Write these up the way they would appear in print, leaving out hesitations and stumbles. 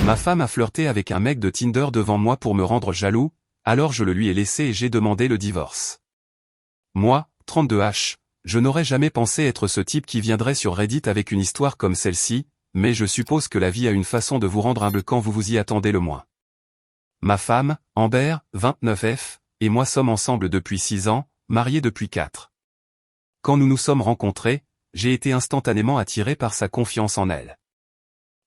Ma femme a flirté avec un mec de Tinder devant moi pour me rendre jaloux, alors je le lui ai laissé et j'ai demandé le divorce. Moi, 32H, je n'aurais jamais pensé être ce type qui viendrait sur Reddit avec une histoire comme celle-ci, mais je suppose que la vie a une façon de vous rendre humble quand vous vous y attendez le moins. Ma femme, Amber, 29F, et moi sommes ensemble depuis 6 ans, mariés depuis 4. Quand nous nous sommes rencontrés, j'ai été instantanément attiré par sa confiance en elle.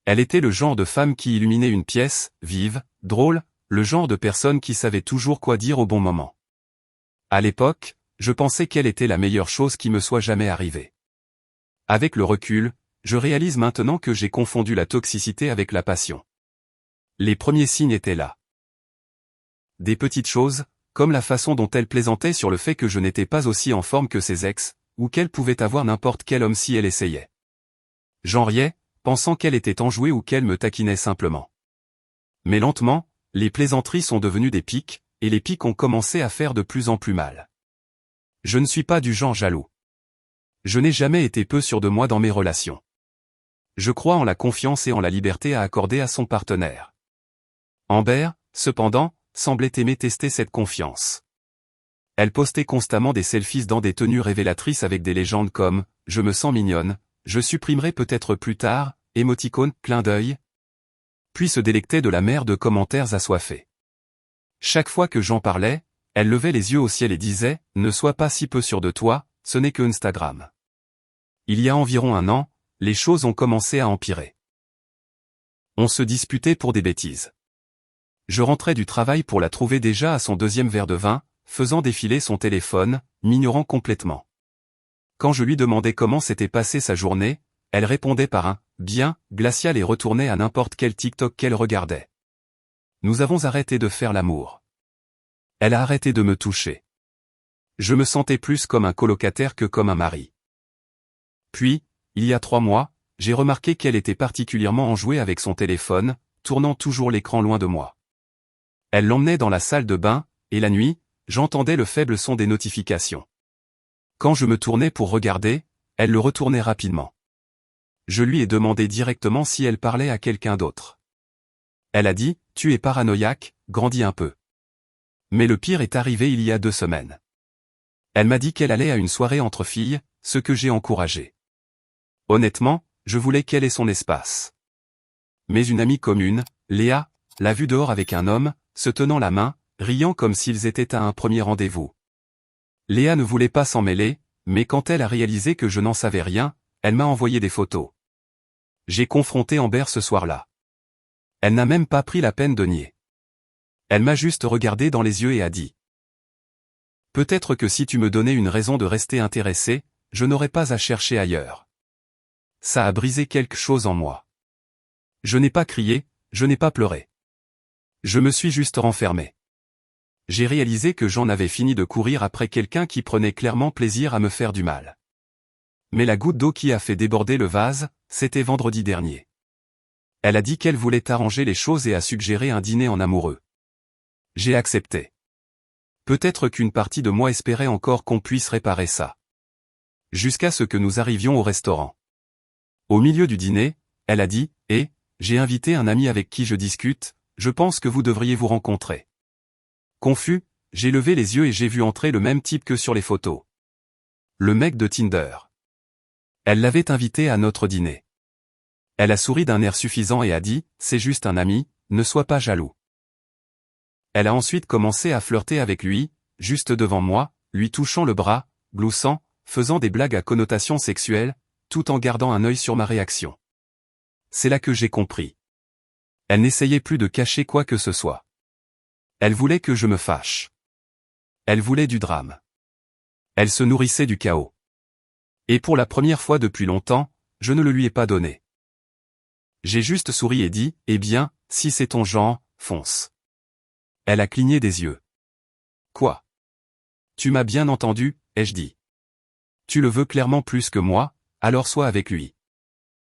Elle était le genre de femme qui illuminait une pièce, vive, drôle, le genre de personne qui savait toujours quoi dire au bon moment. À l'époque, je pensais qu'elle était la meilleure chose qui me soit jamais arrivée. Avec le recul, je réalise maintenant que j'ai confondu la toxicité avec la passion. Les premiers signes étaient là. Des petites choses, comme la façon dont elle plaisantait sur le fait que je n'étais pas aussi en forme que ses ex, ou qu'elle pouvait avoir n'importe quel homme si elle essayait. J'en riais, pensant qu'elle était enjouée ou qu'elle me taquinait simplement. Mais lentement, les plaisanteries sont devenues des pics, et les pics ont commencé à faire de plus en plus mal. Je ne suis pas du genre jaloux. Je n'ai jamais été peu sûr de moi dans mes relations. Je crois en la confiance et en la liberté à accorder à son partenaire. Amber, cependant, semblait aimer tester cette confiance. Elle postait constamment des selfies dans des tenues révélatrices avec des légendes comme « Je me sens mignonne »,« Je supprimerai peut-être plus tard », émoticône, clin d'œil. Puis se délectait de la mer de commentaires assoiffés. Chaque fois que j'en parlais, elle levait les yeux au ciel et disait « Ne sois pas si peu sûr de toi, ce n'est que Instagram ». Il y a environ 1 an, les choses ont commencé à empirer. On se disputait pour des bêtises. Je rentrais du travail pour la trouver déjà à son 2e verre de vin, faisant défiler son téléphone, m'ignorant complètement. Quand je lui demandais comment s'était passée sa journée, elle répondait par un « bien » glacial et retournait à n'importe quel TikTok qu'elle regardait. Nous avons arrêté de faire l'amour. Elle a arrêté de me toucher. Je me sentais plus comme un colocataire que comme un mari. Puis, il y a 3 mois, j'ai remarqué qu'elle était particulièrement enjouée avec son téléphone, tournant toujours l'écran loin de moi. Elle l'emmenait dans la salle de bain, et la nuit, j'entendais le faible son des notifications. Quand je me tournais pour regarder, elle le retournait rapidement. Je lui ai demandé directement si elle parlait à quelqu'un d'autre. Elle a dit « Tu es paranoïaque, grandis un peu ». Mais le pire est arrivé il y a 2 semaines. Elle m'a dit qu'elle allait à une soirée entre filles, ce que j'ai encouragé. Honnêtement, je voulais qu'elle ait son espace. Mais une amie commune, Léa, l'a vue dehors avec un homme, se tenant la main, riant comme s'ils étaient à un premier rendez-vous. Léa ne voulait pas s'en mêler, mais quand elle a réalisé que je n'en savais rien, elle m'a envoyé des photos. J'ai confronté Amber ce soir-là. Elle n'a même pas pris la peine de nier. Elle m'a juste regardé dans les yeux et a dit « Peut-être que si tu me donnais une raison de rester intéressé, je n'aurais pas à chercher ailleurs. » Ça a brisé quelque chose en moi. Je n'ai pas crié, je n'ai pas pleuré. Je me suis juste renfermé. J'ai réalisé que j'en avais fini de courir après quelqu'un qui prenait clairement plaisir à me faire du mal. Mais la goutte d'eau qui a fait déborder le vase, c'était vendredi dernier. Elle a dit qu'elle voulait arranger les choses et a suggéré un dîner en amoureux. J'ai accepté. Peut-être qu'une partie de moi espérait encore qu'on puisse réparer ça. Jusqu'à ce que nous arrivions au restaurant. Au milieu du dîner, elle a dit « Eh, j'ai invité un ami avec qui je discute, je pense que vous devriez vous rencontrer. » Confus, j'ai levé les yeux et j'ai vu entrer le même type que sur les photos. Le mec de Tinder. Elle l'avait invité à notre dîner. Elle a souri d'un air suffisant et a dit « C'est juste un ami, ne sois pas jaloux. » Elle a ensuite commencé à flirter avec lui, juste devant moi, lui touchant le bras, gloussant, faisant des blagues à connotation sexuelle, tout en gardant un œil sur ma réaction. C'est là que j'ai compris. Elle n'essayait plus de cacher quoi que ce soit. Elle voulait que je me fâche. Elle voulait du drame. Elle se nourrissait du chaos. Et pour la première fois depuis longtemps, je ne le lui ai pas donné. J'ai juste souri et dit « Eh bien, si c'est ton genre, fonce. » Elle a cligné des yeux. « Quoi ? Tu m'as bien entendu, ai-je dit. Tu le veux clairement plus que moi, alors sois avec lui. »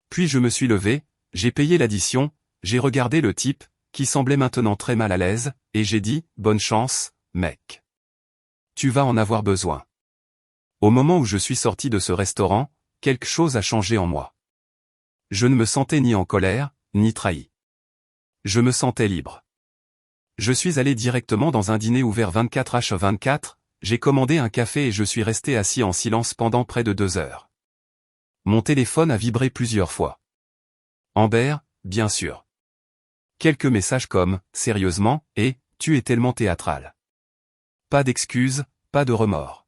Puis je me suis levé, j'ai payé l'addition, j'ai regardé le type, qui semblait maintenant très mal à l'aise, et j'ai dit « Bonne chance, mec. Tu vas en avoir besoin. » Au moment où je suis sorti de ce restaurant, quelque chose a changé en moi. Je ne me sentais ni en colère, ni trahi. Je me sentais libre. Je suis allé directement dans un dîner ouvert 24h24, j'ai commandé un café et je suis resté assis en silence pendant près de 2 heures. Mon téléphone a vibré plusieurs fois. Amber, bien sûr. Quelques messages comme « Sérieusement » et « Tu es tellement théâtral ». Pas d'excuses, pas de remords.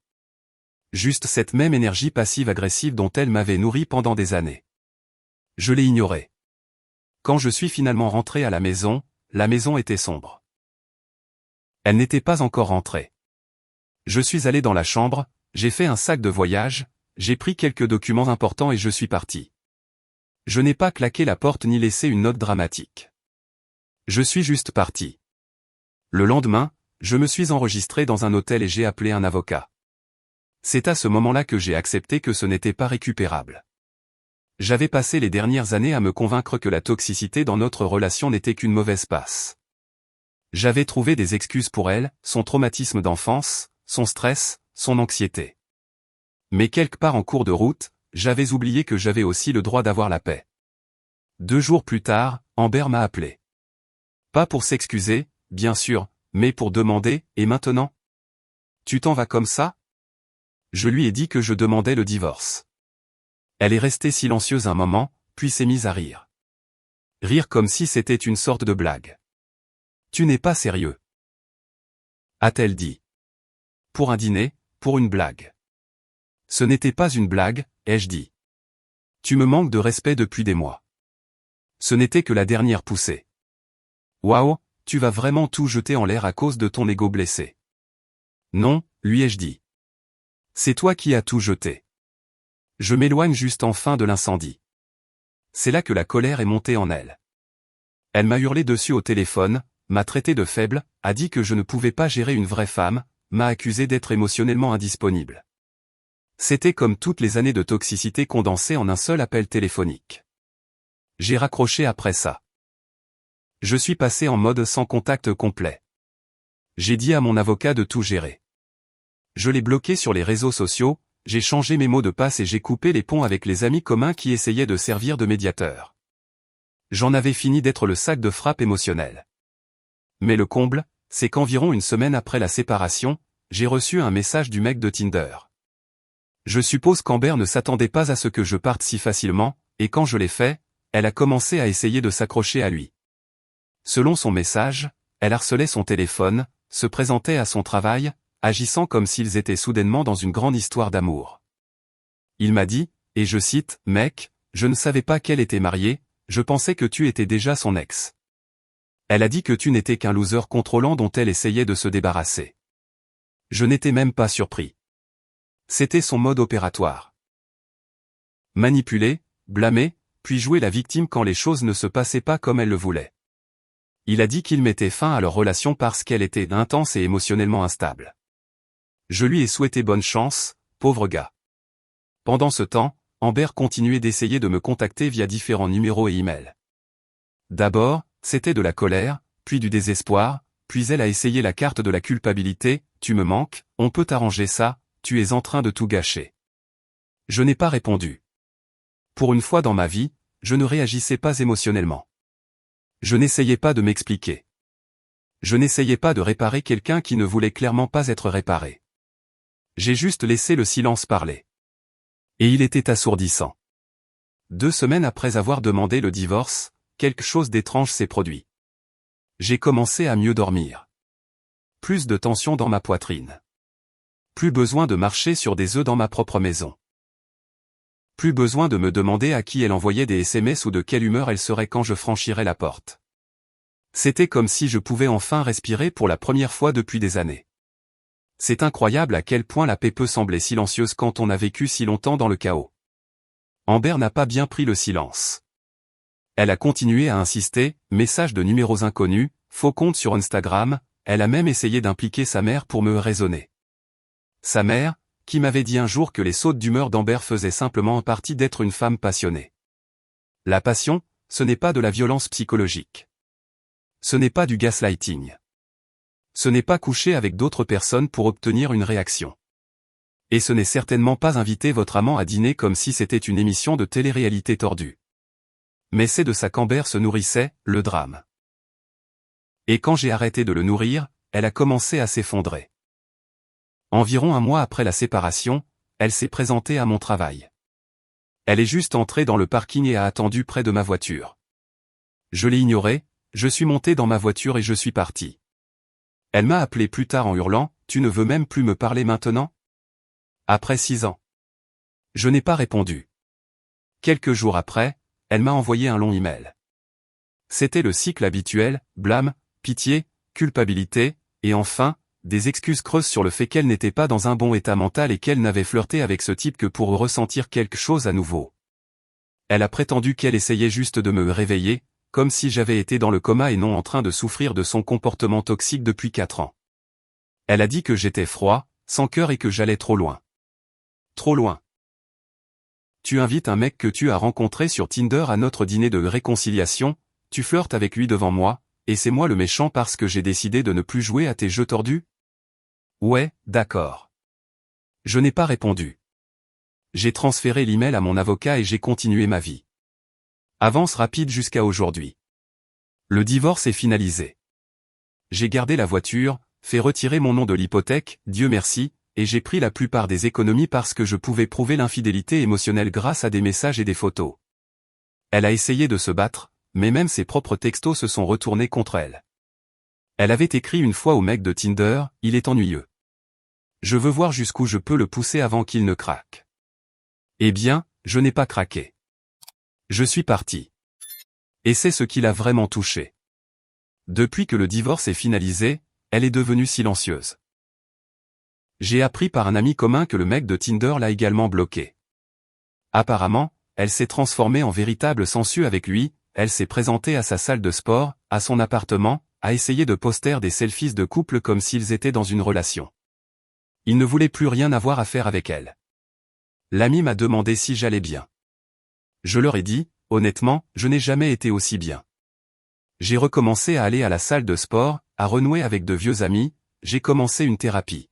Juste cette même énergie passive-agressive dont elle m'avait nourri pendant des années. Je l'ai ignorée. Quand je suis finalement rentré à la maison était sombre. Elle n'était pas encore rentrée. Je suis allé dans la chambre, j'ai fait un sac de voyage, j'ai pris quelques documents importants et je suis parti. Je n'ai pas claqué la porte ni laissé une note dramatique. Je suis juste parti. Le lendemain, je me suis enregistré dans un hôtel et j'ai appelé un avocat. C'est à ce moment-là que j'ai accepté que ce n'était pas récupérable. J'avais passé les dernières années à me convaincre que la toxicité dans notre relation n'était qu'une mauvaise passe. J'avais trouvé des excuses pour elle, son traumatisme d'enfance, son stress, son anxiété. Mais quelque part en cours de route, j'avais oublié que j'avais aussi le droit d'avoir la paix. 2 jours plus tard, Amber m'a appelé. Pas pour s'excuser, bien sûr, mais pour demander « Et maintenant ? Tu t'en vas comme ça ?» Je lui ai dit que je demandais le divorce. Elle est restée silencieuse un moment, puis s'est mise à rire. Rire comme si c'était une sorte de blague. « Tu n'es pas sérieux ?» a-t-elle dit. Pour un dîner, pour une blague. Ce n'était pas une blague, ai-je dit. Tu me manques de respect depuis des mois. Ce n'était que la dernière poussée. Waouh, tu vas vraiment tout jeter en l'air à cause de ton ego blessé. Non, lui ai-je dit. C'est toi qui as tout jeté. Je m'éloigne juste enfin de l'incendie. C'est là que la colère est montée en elle. Elle m'a hurlé dessus au téléphone, m'a traité de faible, a dit que je ne pouvais pas gérer une vraie femme, m'a accusé d'être émotionnellement indisponible. C'était comme toutes les années de toxicité condensées en un seul appel téléphonique. J'ai raccroché après ça. Je suis passé en mode sans contact complet. J'ai dit à mon avocat de tout gérer. Je l'ai bloqué sur les réseaux sociaux, j'ai changé mes mots de passe et j'ai coupé les ponts avec les amis communs qui essayaient de servir de médiateurs. J'en avais fini d'être le sac de frappe émotionnel. Mais le comble, c'est qu'environ une semaine après la séparation, j'ai reçu un message du mec de Tinder. Je suppose qu'Amber ne s'attendait pas à ce que je parte si facilement, et quand je l'ai fait, elle a commencé à essayer de s'accrocher à lui. Selon son message, elle harcelait son téléphone, se présentait à son travail, agissant comme s'ils étaient soudainement dans une grande histoire d'amour. Il m'a dit, et je cite, « Mec, je ne savais pas qu'elle était mariée, je pensais que tu étais déjà son ex. » Elle a dit que tu n'étais qu'un loser contrôlant dont elle essayait de se débarrasser. Je n'étais même pas surpris. C'était son mode opératoire. Manipuler, blâmer, puis jouer la victime quand les choses ne se passaient pas comme elle le voulait. Il a dit qu'il mettait fin à leur relation parce qu'elle était intense et émotionnellement instable. Je lui ai souhaité bonne chance, pauvre gars. Pendant ce temps, Amber continuait d'essayer de me contacter via différents numéros et emails. D'abord, c'était de la colère, puis du désespoir, puis elle a essayé la carte de la culpabilité, « Tu me manques, on peut arranger ça, tu es en train de tout gâcher. » Je n'ai pas répondu. Pour une fois dans ma vie, je ne réagissais pas émotionnellement. Je n'essayais pas de m'expliquer. Je n'essayais pas de réparer quelqu'un qui ne voulait clairement pas être réparé. J'ai juste laissé le silence parler. Et il était assourdissant. 2 semaines après avoir demandé le divorce, quelque chose d'étrange s'est produit. J'ai commencé à mieux dormir. Plus de tension dans ma poitrine. Plus besoin de marcher sur des œufs dans ma propre maison. Plus besoin de me demander à qui elle envoyait des SMS ou de quelle humeur elle serait quand je franchirais la porte. C'était comme si je pouvais enfin respirer pour la première fois depuis des années. C'est incroyable à quel point la paix peut sembler silencieuse quand on a vécu si longtemps dans le chaos. Amber n'a pas bien pris le silence. Elle a continué à insister, messages de numéros inconnus, faux comptes sur Instagram, elle a même essayé d'impliquer sa mère pour me raisonner. Sa mère, qui m'avait dit un jour que les sautes d'humeur d'Amber faisaient simplement partie d'être une femme passionnée. La passion, ce n'est pas de la violence psychologique. Ce n'est pas du gaslighting. Ce n'est pas coucher avec d'autres personnes pour obtenir une réaction. Et ce n'est certainement pas inviter votre amant à dîner comme si c'était une émission de télé-réalité tordue. Mais c'est de ça qu'Amber se nourrissait, le drame. Et quand j'ai arrêté de le nourrir, elle a commencé à s'effondrer. Environ un mois après la séparation, elle s'est présentée à mon travail. Elle est juste entrée dans le parking et a attendu près de ma voiture. Je l'ai ignorée, je suis monté dans ma voiture et je suis parti. Elle m'a appelé plus tard en hurlant, « Tu ne veux même plus me parler maintenant ?» Après 6 ans. Je n'ai pas répondu. Quelques jours après, elle m'a envoyé un long email. C'était le cycle habituel, blâme, pitié, culpabilité, et enfin, des excuses creuses sur le fait qu'elle n'était pas dans un bon état mental et qu'elle n'avait flirté avec ce type que pour ressentir quelque chose à nouveau. Elle a prétendu qu'elle essayait juste de me réveiller, comme si j'avais été dans le coma et non en train de souffrir de son comportement toxique depuis 4 ans. Elle a dit que j'étais froid, sans cœur et que j'allais trop loin. Trop loin. Tu invites un mec que tu as rencontré sur Tinder à notre dîner de réconciliation, tu flirtes avec lui devant moi, et c'est moi le méchant parce que j'ai décidé de ne plus jouer à tes jeux tordus? Ouais, d'accord. Je n'ai pas répondu. J'ai transféré l'email à mon avocat et j'ai continué ma vie. Avance rapide jusqu'à aujourd'hui. Le divorce est finalisé. J'ai gardé la voiture, fait retirer mon nom de l'hypothèque, Dieu merci, et j'ai pris la plupart des économies parce que je pouvais prouver l'infidélité émotionnelle grâce à des messages et des photos. Elle a essayé de se battre, mais même ses propres textos se sont retournés contre elle. Elle avait écrit une fois au mec de Tinder, « Il est ennuyeux. Je veux voir jusqu'où je peux le pousser avant qu'il ne craque. » Eh bien, je n'ai pas craqué. Je suis parti. Et c'est ce qui l'a vraiment touché. Depuis que le divorce est finalisé, elle est devenue silencieuse. J'ai appris par un ami commun que le mec de Tinder l'a également bloqué. Apparemment, elle s'est transformée en véritable sangsue avec lui, elle s'est présentée à sa salle de sport, à son appartement, a essayé de poster des selfies de couple comme s'ils étaient dans une relation. Il ne voulait plus rien avoir à faire avec elle. L'ami m'a demandé si j'allais bien. Je leur ai dit, honnêtement, je n'ai jamais été aussi bien. J'ai recommencé à aller à la salle de sport, à renouer avec de vieux amis, j'ai commencé une thérapie.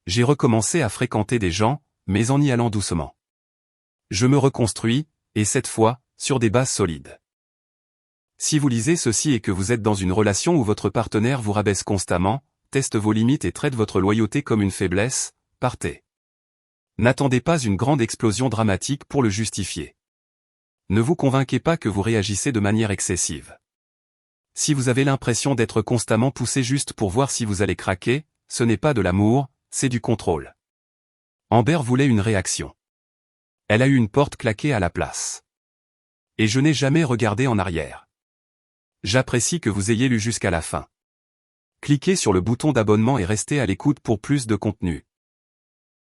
J'ai recommencé à fréquenter des gens, mais en y allant doucement. Je me reconstruis, et cette fois, sur des bases solides. Si vous lisez ceci et que vous êtes dans une relation où votre partenaire vous rabaisse constamment, teste vos limites et traite votre loyauté comme une faiblesse, partez. N'attendez pas une grande explosion dramatique pour le justifier. Ne vous convainquez pas que vous réagissez de manière excessive. Si vous avez l'impression d'être constamment poussé juste pour voir si vous allez craquer, ce n'est pas de l'amour, c'est du contrôle. Amber voulait une réaction. Elle a eu une porte claquée à la place. Et je n'ai jamais regardé en arrière. J'apprécie que vous ayez lu jusqu'à la fin. Cliquez sur le bouton d'abonnement et restez à l'écoute pour plus de contenu.